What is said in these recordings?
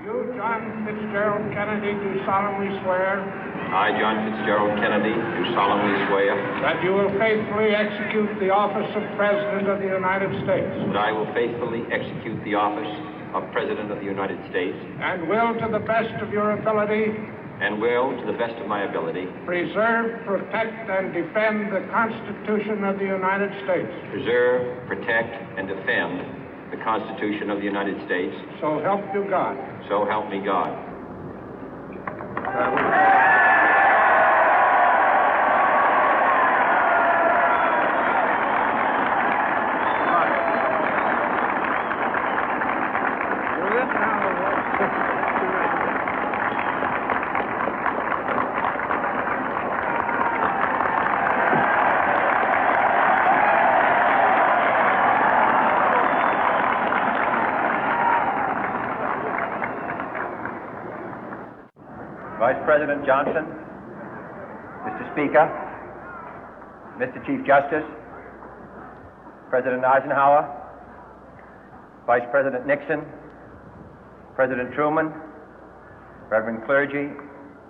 You, John Fitzgerald Kennedy, do solemnly swear. I, John Fitzgerald Kennedy, do solemnly swear. That you will faithfully execute the office of President of the United States. That I will faithfully execute the office of President of the United States. And will, to the best of your ability. And will, to the best of my ability. Preserve, protect, and defend the Constitution of the United States. Preserve, protect, and defend the Constitution of the United States. So help you God. So help me God. Vice President Johnson, Mr. Speaker, Mr. Chief Justice, President Eisenhower, Vice President Nixon, President Truman, Reverend clergy,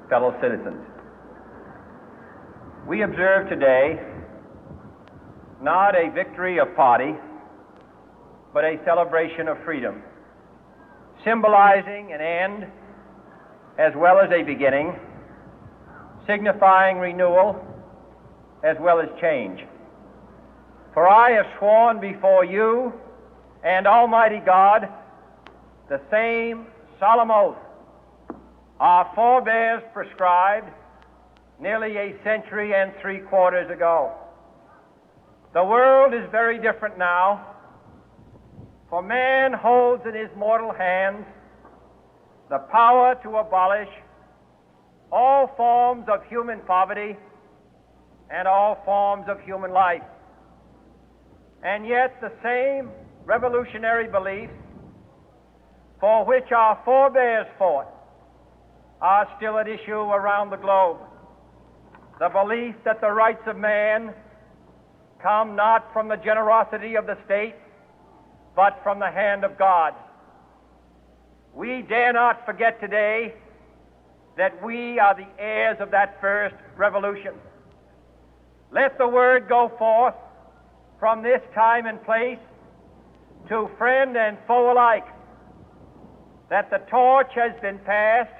fellow citizens. We observe today not a victory of party, but a celebration of freedom, symbolizing an end as well as a beginning, signifying renewal as well as change. For I have sworn before you and Almighty God the same solemn oath our forebears prescribed nearly a century and 3/4 ago. The world is very different now, for man holds in his mortal hands the power to abolish all forms of human poverty and all forms of human life. And yet the same revolutionary beliefs for which our forebears fought are still at issue around the globe. The belief that the rights of man come not from the generosity of the state, but from the hand of God. We dare not forget today that we are the heirs of that first revolution. Let the word go forth from this time and place to friend and foe alike that the torch has been passed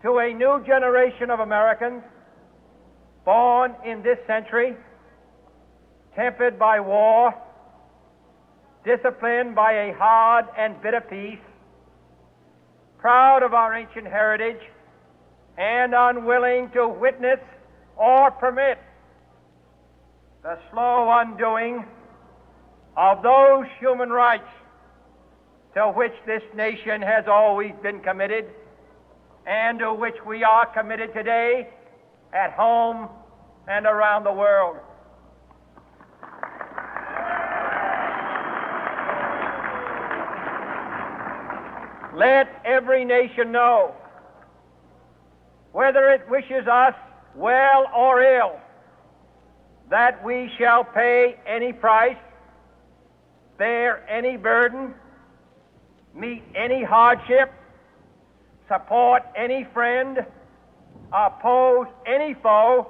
to a new generation of Americans born in this century, tempered by war, disciplined by a hard and bitter peace, proud of our ancient heritage, and unwilling to witness or permit the slow undoing of those human rights to which this nation has always been committed and to which we are committed today at home and around the world. Let every nation know, whether it wishes us well or ill, that we shall pay any price, bear any burden, meet any hardship, support any friend, oppose any foe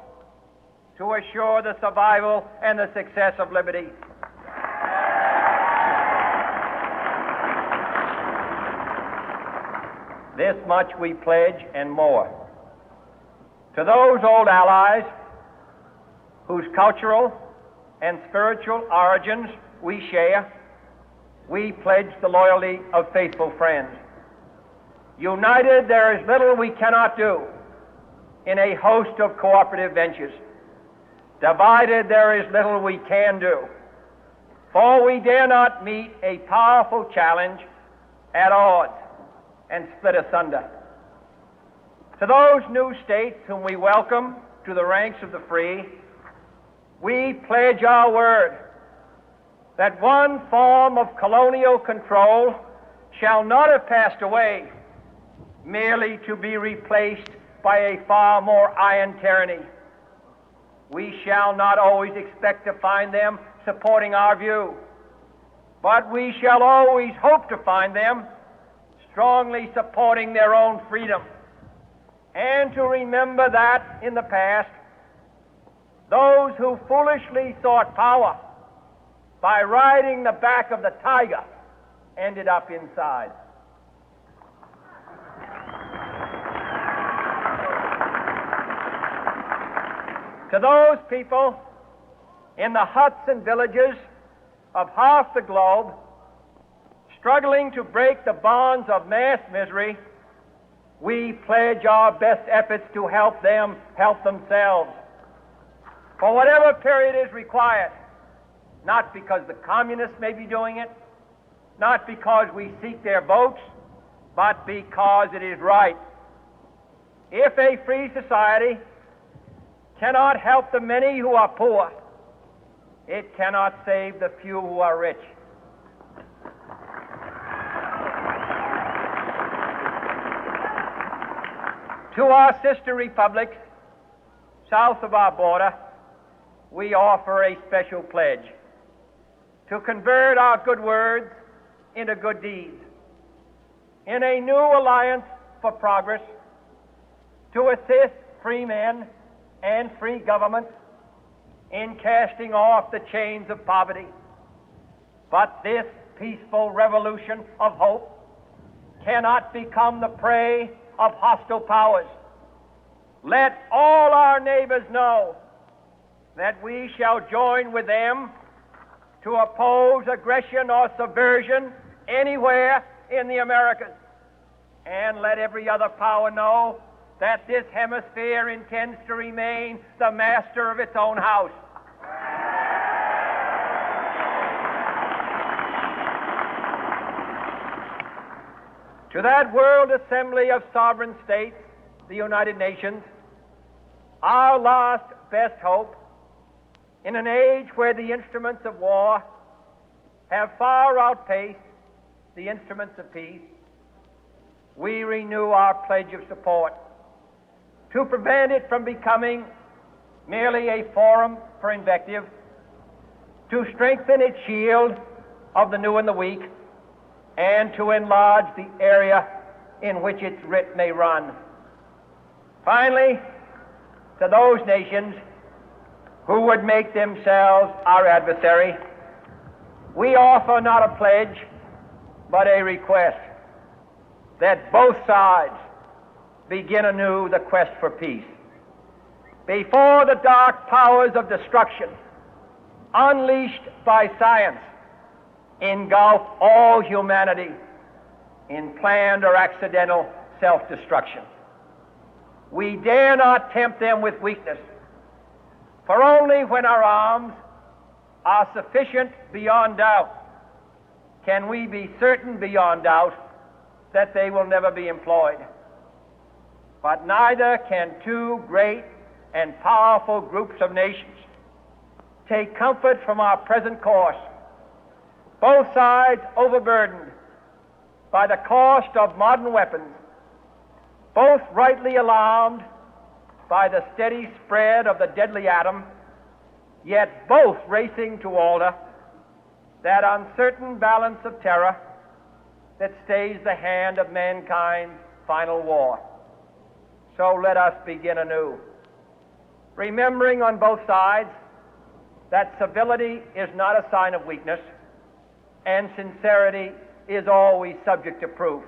to assure the survival and the success of liberty. This much we pledge and more. To those old allies whose cultural and spiritual origins we share, we pledge the loyalty of faithful friends. United, there is little we cannot do in a host of cooperative ventures. Divided, there is little we can do, for we dare not meet a powerful challenge at odds and split asunder. To those new states whom we welcome to the ranks of the free, we pledge our word that one form of colonial control shall not have passed away, merely to be replaced by a far more iron tyranny. We shall not always expect to find them supporting our view, but we shall always hope to find them strongly supporting their own freedom, and to remember that in the past, those who foolishly sought power by riding the back of the tiger ended up inside. To those people in the huts and villages of half the globe struggling to break the bonds of mass misery, we pledge our best efforts to help them help themselves for whatever period is required, not because the communists may be doing it, not because we seek their votes, but because it is right. If a free society cannot help the many who are poor, it cannot save the few who are rich. To our sister republics south of our border, we offer a special pledge to convert our good words into good deeds, in a new alliance for progress, to assist free men and free governments in casting off the chains of poverty. But this peaceful revolution of hope cannot become the prey of hostile powers. Let all our neighbors know that we shall join with them to oppose aggression or subversion anywhere in the Americas. And let every other power know that this hemisphere intends to remain the master of its own house. To that World Assembly of Sovereign States, the United Nations, our last best hope, in an age where the instruments of war have far outpaced the instruments of peace, we renew our pledge of support to prevent it from becoming merely a forum for invective, to strengthen its shield of the new and the weak, and to enlarge the area in which its writ may run. Finally, to those nations who would make themselves our adversary, we offer not a pledge, but a request that both sides begin anew the quest for peace. Before the dark powers of destruction, unleashed by science, engulf all humanity in planned or accidental self-destruction, we dare not tempt them with weakness, for only when our arms are sufficient beyond doubt can we be certain beyond doubt that they will never be employed. But neither can two great and powerful groups of nations take comfort from our present course, both sides overburdened by the cost of modern weapons, both rightly alarmed by the steady spread of the deadly atom, yet both racing to alter that uncertain balance of terror that stays the hand of mankind's final war. So let us begin anew, remembering on both sides that civility is not a sign of weakness, and sincerity is always subject to proof.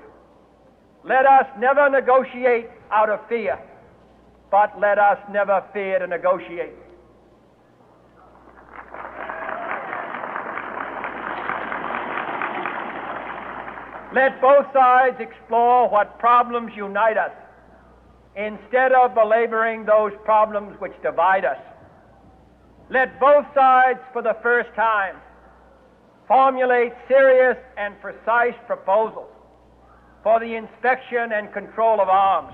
Let us never negotiate out of fear, but let us never fear to negotiate. Let both sides explore what problems unite us, instead of belaboring those problems which divide us. Let both sides, for the first time, formulate serious and precise proposals for the inspection and control of arms,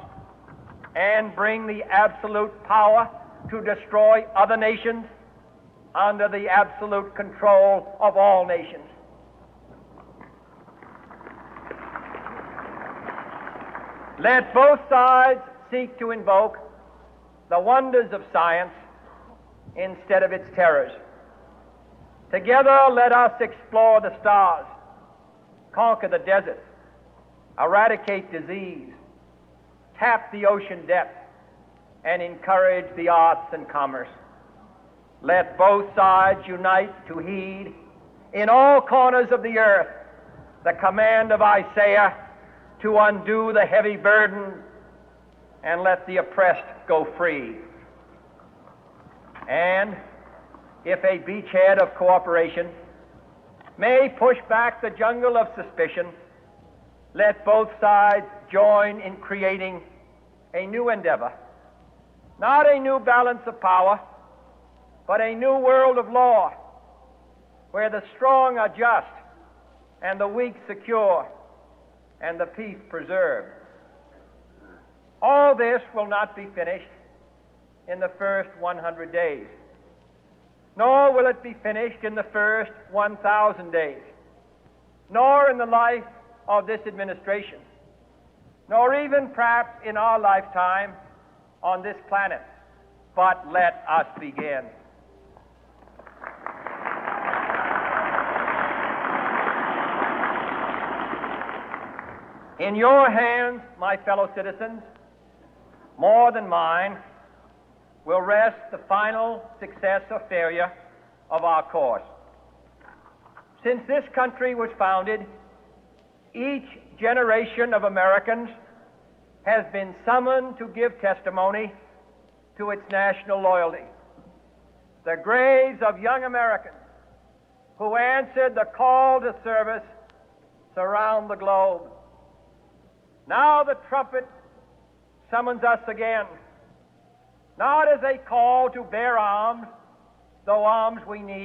and bring the absolute power to destroy other nations under the absolute control of all nations. Let both sides seek to invoke the wonders of science instead of its terrors. Together, let us explore the stars, conquer the deserts, eradicate disease, tap the ocean depth, and encourage the arts and commerce. Let both sides unite to heed in all corners of the earth the command of Isaiah to undo the heavy burden and let the oppressed go free. And if a beachhead of cooperation may push back the jungle of suspicion, let both sides join in creating a new endeavor, not a new balance of power, but a new world of law, where the strong are just and the weak secure and the peace preserved. All this will not be finished in the first 100 days, nor will it be finished in the first 1,000 days, nor in the life of this administration, nor even perhaps in our lifetime on this planet. But let us begin. In your hands, my fellow citizens, more than mine, will rest the final success or failure of our course. Since this country was founded, each generation of Americans has been summoned to give testimony to its national loyalty. The graves of young Americans who answered the call to service surround the globe. Now the trumpet summons us again, not as a call to bear arms, though arms we need,